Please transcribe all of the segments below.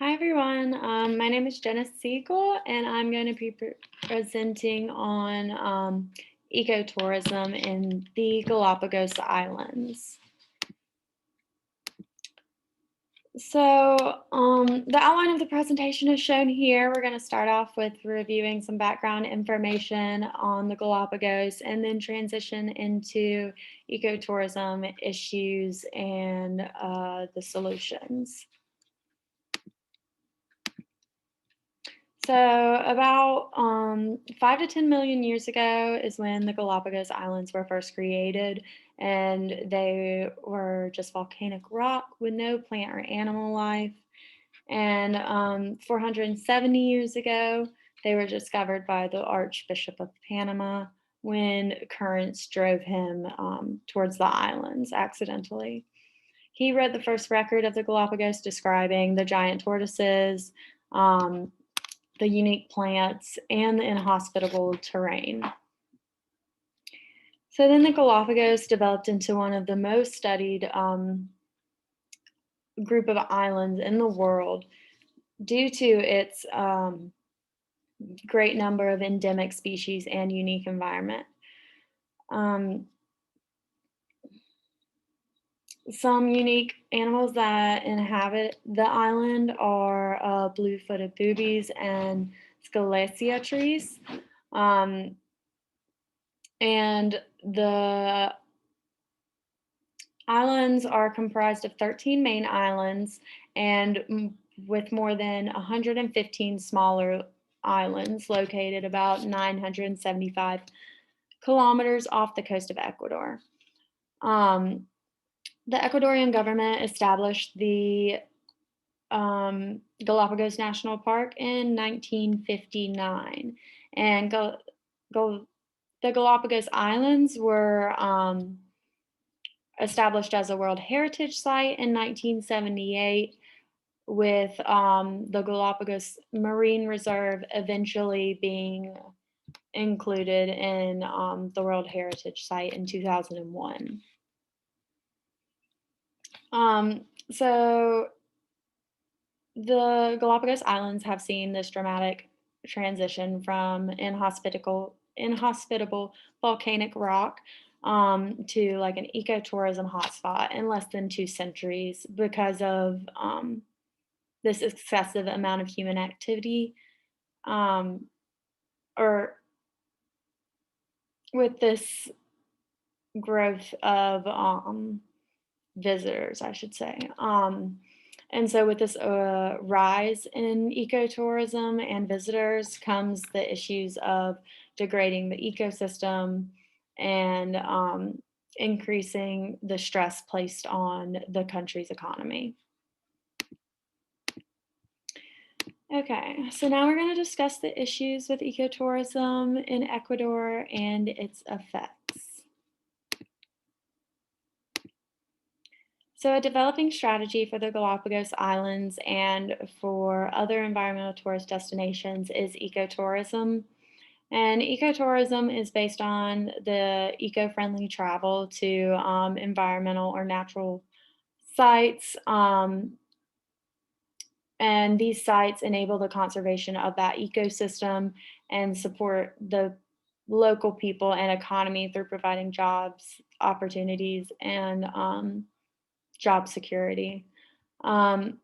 Hi everyone, my name is Jenna Siegel and I'm going to be presenting on ecotourism in the Galapagos Islands. The outline of the presentation is shown here. We're going to start off with reviewing some background information on the Galapagos and then transition into ecotourism issues and the solutions. So about 5 to 10 million years ago is when the Galapagos Islands were first created, and they were just volcanic rock with no plant or animal life. And 470 years ago, they were discovered by the Archbishop of Panama when currents drove him towards the islands accidentally. He wrote the first record of the Galapagos describing the giant tortoises, um, the unique plants, and the inhospitable terrain. So then the Galapagos developed into one of the most studied group of islands in the world due to its great number of endemic species and unique environment. Um, some unique animals that inhabit the island are blue-footed boobies and scalecia trees. Um, and the islands are comprised of 13 main islands and with more than 115 smaller islands located about 975 kilometers off the coast of Ecuador. Um, the Ecuadorian government established the Galapagos National Park in 1959, and the Galapagos Islands were established as a World Heritage Site in 1978, with the Galapagos Marine Reserve eventually being included in the World Heritage Site in 2001. So the Galapagos Islands have seen this dramatic transition from inhospitable volcanic rock to like an ecotourism hotspot in less than 2 centuries because of this excessive amount of human activity, um, or with this growth of visitors, I should say. And so, with this rise in ecotourism and visitors comes the issues of degrading the ecosystem and increasing the stress placed on the country's economy. Okay, so now we're going to discuss the issues with ecotourism in Ecuador and its effects. So, a developing strategy for the Galapagos Islands and for other environmental tourist destinations is ecotourism. And ecotourism is based on the eco friendly travel to environmental or natural sites. And these sites enable the conservation of that ecosystem and support the local people and economy through providing jobs, opportunities, and job security. Um,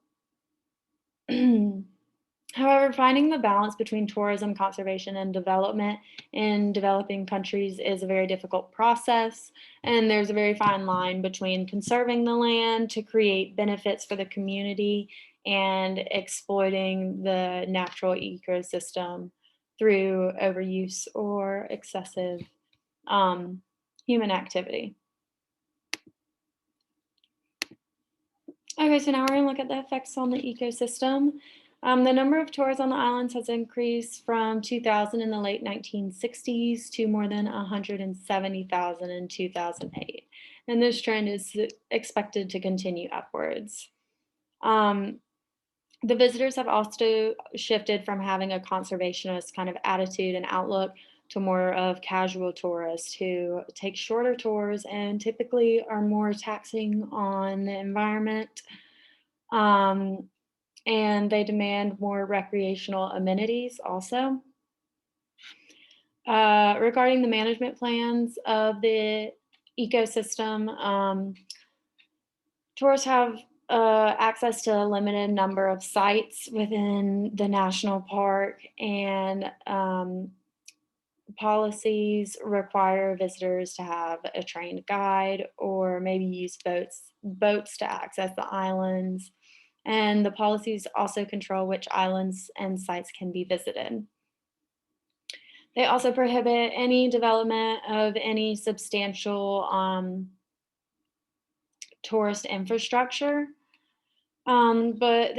However, finding the balance between tourism, conservation, and development in developing countries is a very difficult process. And there's a very fine line between conserving the land to create benefits for the community and exploiting the natural ecosystem through overuse or excessive human activity. Okay, so now we're going to look at the effects on the ecosystem. The number of tours on the islands has increased from 2,000 in the late 1960s to more than 170,000 in 2008. And this trend is expected to continue upwards. The visitors have also shifted from having a conservationist kind of attitude and outlook to more of casual tourists who take shorter tours and typically are more taxing on the environment. Um, and they demand more recreational amenities also. Regarding the management plans of the ecosystem, tourists have access to a limited number of sites within the national park, and policies require visitors to have a trained guide or maybe use boats to access the islands. And the policies also control which islands and sites can be visited. They also prohibit any development of any substantial tourist infrastructure. But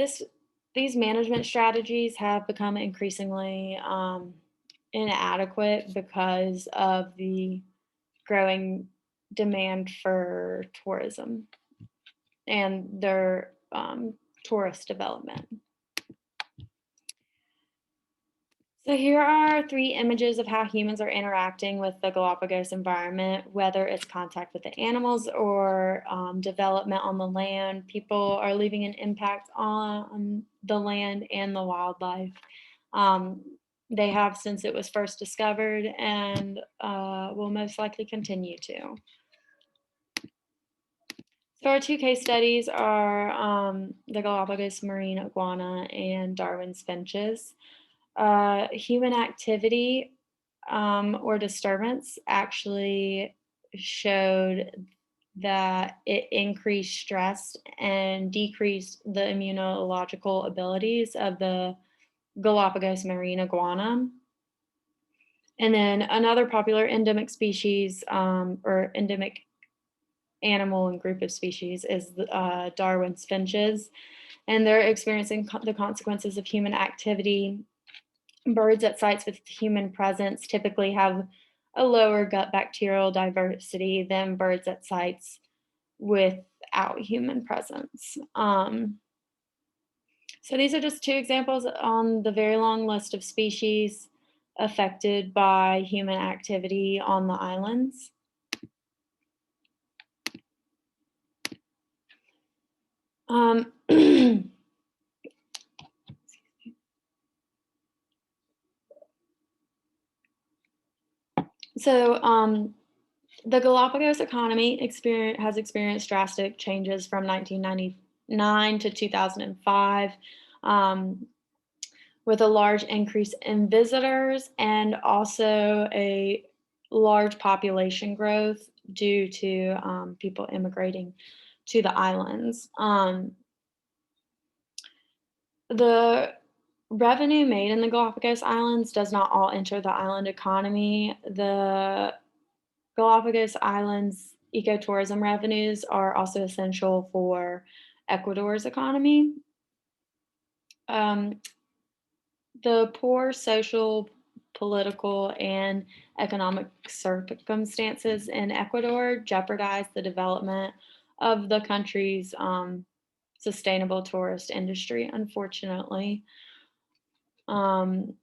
these management strategies have become increasingly inadequate because of the growing demand for tourism and their tourist development. So here are three images of how humans are interacting with the Galapagos environment, whether it's contact with the animals or development on the land. People are leaving an impact on the land and the wildlife. Um, they have since it was first discovered and will most likely continue to. So our two case studies are the Galapagos marine iguana and Darwin's finches. Human activity or disturbance actually showed that it increased stress and decreased the immunological abilities of the Galapagos marine iguana. And then another popular endemic species or endemic animal and group of species is Darwin's finches, and they're experiencing the consequences of human activity. Birds at sites with human presence typically have a lower gut bacterial diversity than birds at sites without human presence. So these are just two examples on the very long list of species affected by human activity on the islands. So the Galapagos economy has experienced drastic changes from 1999 to 2005, with a large increase in visitors and also a large population growth due to people immigrating to the islands. The revenue made in the Galapagos Islands does not all enter the island economy. The Galapagos Islands ecotourism revenues are also essential for Ecuador's economy. Um, the poor social, political, and economic circumstances in Ecuador jeopardize the development of the country's sustainable tourist industry, unfortunately. Um,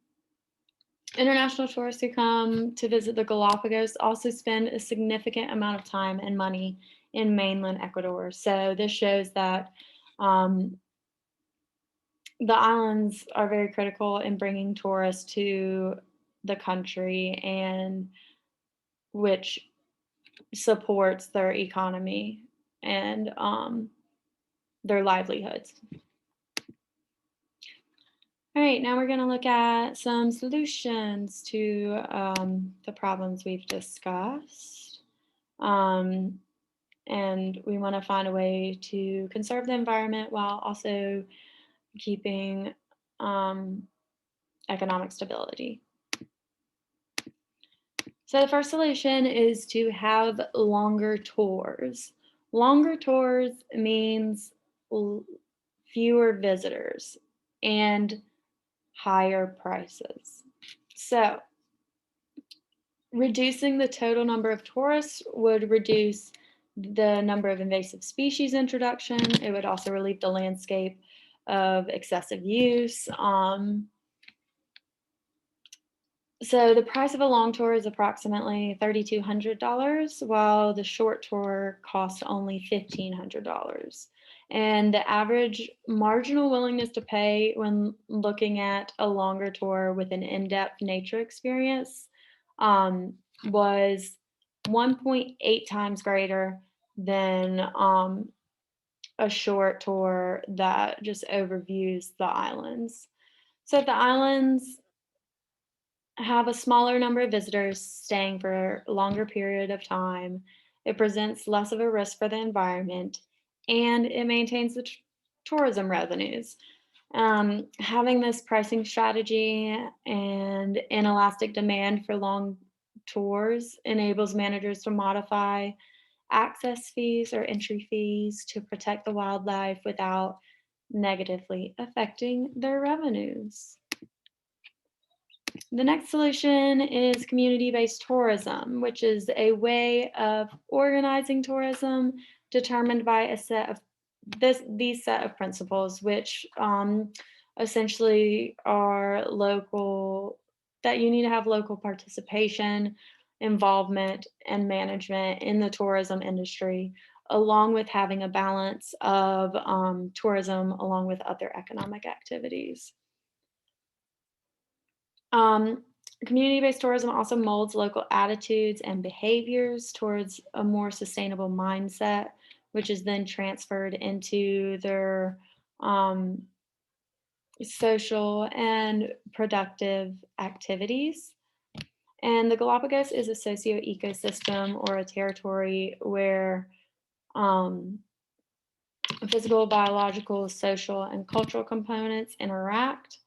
International tourists who come to visit the Galapagos also spend a significant amount of time and money in mainland Ecuador. So this shows that um, the islands are very critical in bringing tourists to the country, and which supports their economy and their livelihoods. All right, now we're going to look at some solutions to the problems we've discussed. And we want to find a way to conserve the environment while also keeping economic stability. So the first solution is to have longer tours. Longer tours means fewer visitors and higher prices. So reducing the total number of tourists would reduce the number of invasive species introduction. It would also relieve the landscape of excessive use. So the price of a long tour is approximately $3,200, while the short tour costs only $1,500. And the average marginal willingness to pay when looking at a longer tour with an in-depth nature experience was 1.8 times greater than a short tour that just overviews the islands. So if the islands have a smaller number of visitors staying for a longer period of time, it presents less of a risk for the environment, and it maintains the tourism revenues. Having this pricing strategy and inelastic demand for long tours enables managers to modify access fees or entry fees to protect the wildlife without negatively affecting their revenues. The next solution is community-based tourism, which is a way of organizing tourism determined by a set of these set of principles, which essentially are local, that you need to have local participation, involvement, and management in the tourism industry, along with having a balance of tourism along with other economic activities. Um, Community-based tourism also molds local attitudes and behaviors towards a more sustainable mindset, which is then transferred into their um, social and productive activities. And the Galapagos is a socio-ecosystem or a territory where um, physical, biological, social, and cultural components interact.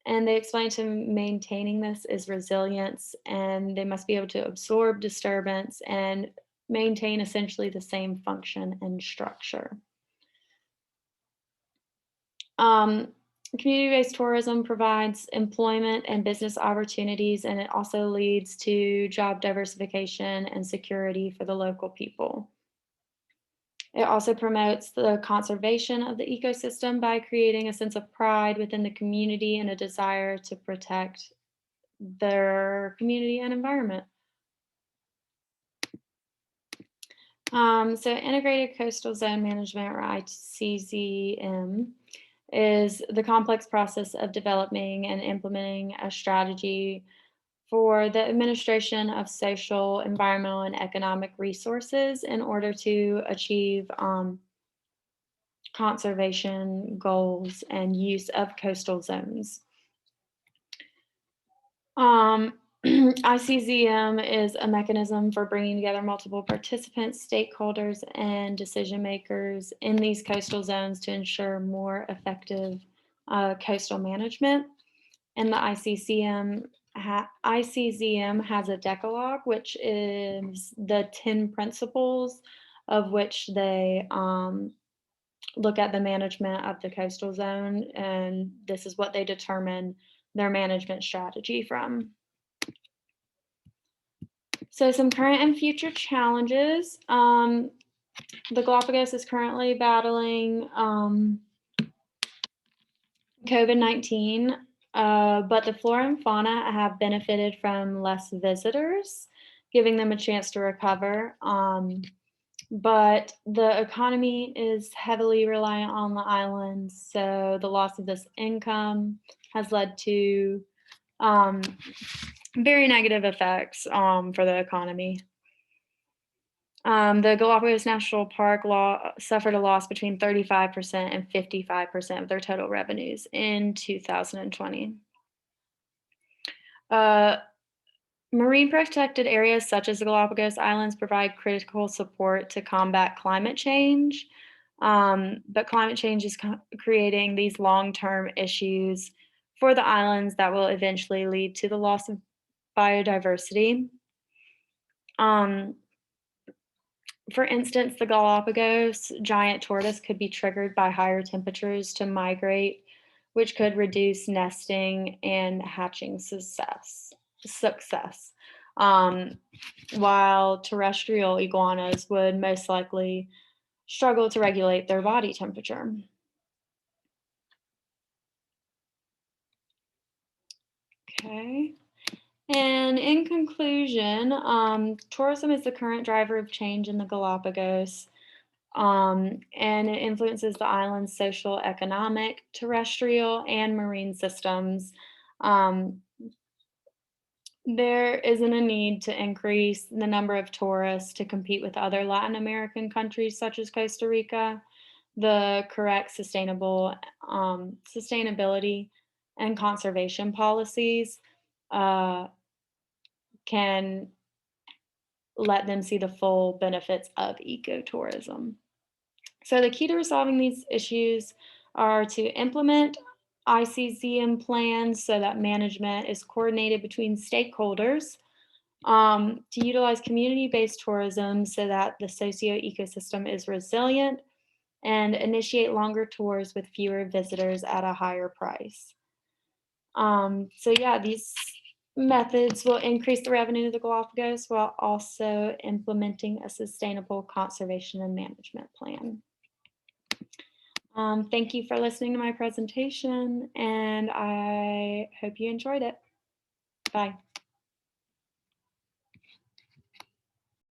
And they explain to maintaining this is resilience, and they must be able to absorb disturbance and maintain essentially the same function and structure. Um, Community-based tourism provides employment and business opportunities, and it also leads to job diversification and security for the local people. It also promotes the conservation of the ecosystem by creating a sense of pride within the community and a desire to protect their community and environment. So integrated coastal zone management, or ICZM, is the complex process of developing and implementing a strategy for the administration of social, environmental, and economic resources in order to achieve conservation goals and use of coastal zones. ICZM is a mechanism for bringing together multiple participants, stakeholders, and decision makers in these coastal zones to ensure more effective coastal management. And the ICZM has a decalogue, which is the 10 principles of which they look at the management of the coastal zone, and this is what they determine their management strategy from. So some current and future challenges. The Galapagos is currently battling COVID-19, but the flora and fauna have benefited from less visitors, giving them a chance to recover. But the economy is heavily reliant on the islands, so the loss of this income has led to um, very negative effects for the economy. The Galapagos National Park suffered a loss between 35% and 55% of their total revenues in 2020. Uh, Marine protected areas such as the Galapagos Islands provide critical support to combat climate change, but climate change is creating these long-term issues for the islands that will eventually lead to the loss of biodiversity. Um, For instance, the Galapagos giant tortoise could be triggered by higher temperatures to migrate, which could reduce nesting and hatching success. Um, while terrestrial iguanas would most likely struggle to regulate their body temperature. Okay. And in conclusion, tourism is the current driver of change in the Galapagos. and it influences the island's social, economic, terrestrial, and marine systems. Um, there isn't a need to increase the number of tourists to compete with other Latin American countries such as Costa Rica. The correct sustainability and conservation policies uh, can let them see the full benefits of ecotourism. So the key to resolving these issues are to implement ICCM plans so that management is coordinated between stakeholders, to utilize community-based tourism so that the socio-ecosystem is resilient, and initiate longer tours with fewer visitors at a higher price. So yeah, these methods will increase the revenue of the Galapagos while also implementing a sustainable conservation and management plan. Thank you for listening to my presentation, and I hope you enjoyed it. Bye.